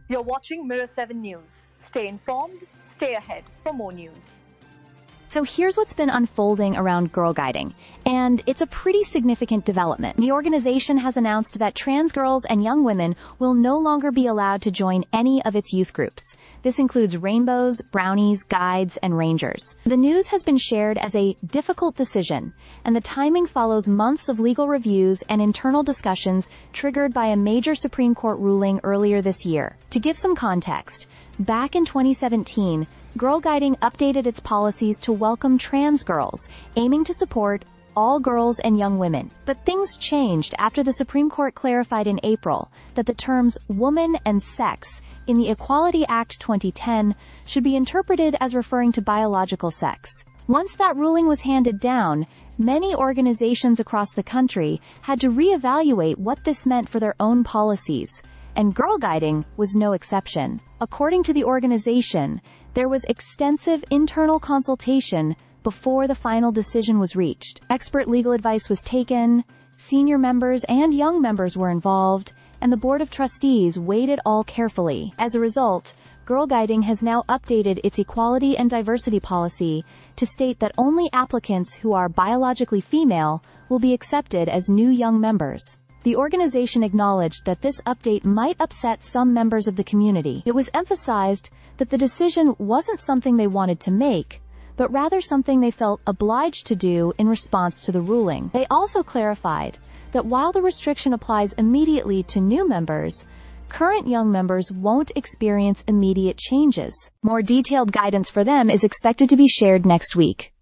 You're watching Mirror 7 News. Stay informed, stay ahead for more news. So here's what's been unfolding around Girlguiding, and it's a pretty significant development. The organization has announced that trans girls and young women will no longer be allowed to join any of its youth groups. This includes rainbows, brownies, guides, and rangers. The news has been shared as a difficult decision, and the timing follows months of legal reviews and internal discussions triggered by a major Supreme Court ruling earlier this year. To give some context, back in 2017, Girlguiding updated its policies to welcome trans girls, aiming to support all girls and young women. But things changed after the Supreme Court clarified in April that the terms woman and sex in the Equality Act 2010 should be interpreted as referring to biological sex. Once that ruling was handed down, many organizations across the country had to reevaluate what this meant for their own policies, and Girlguiding was no exception. According to the organization, there was extensive internal consultation before the final decision was reached. Expert legal advice was taken, senior members and young members were involved, and the Board of Trustees weighed it all carefully. As a result, Girlguiding has now updated its equality and diversity policy to state that only applicants who are biologically female will be accepted as new young members. The organization acknowledged that this update might upset some members of the community. It was emphasized that the decision wasn't something they wanted to make, but rather something they felt obliged to do in response to the ruling. They also clarified that while the restriction applies immediately to new members, current young members won't experience immediate changes. More detailed guidance for them is expected to be shared next week.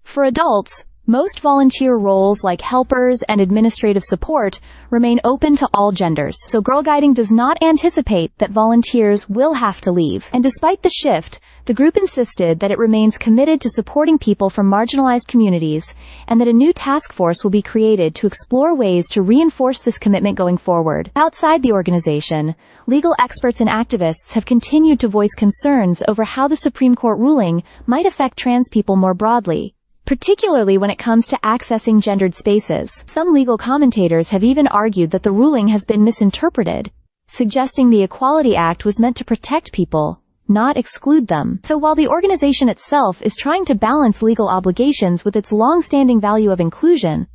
For adults, most volunteer roles like helpers and administrative support remain open to all genders, so Girlguiding does not anticipate that volunteers will have to leave. And despite the shift, the group insisted that it remains committed to supporting people from marginalized communities and that a new task force will be created to explore ways to reinforce this commitment going forward. Outside the organization, legal experts and activists have continued to voice concerns over how the Supreme Court ruling might affect trans people more broadly, particularly when it comes to accessing gendered spaces. Some legal commentators have even argued that the ruling has been misinterpreted, suggesting the Equality Act was meant to protect people, not exclude them. So while the organization itself is trying to balance legal obligations with its long-standing value of inclusion,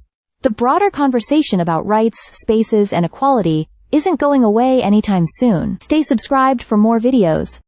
the broader conversation about rights, spaces, and equality isn't going away anytime soon. Stay subscribed for more videos.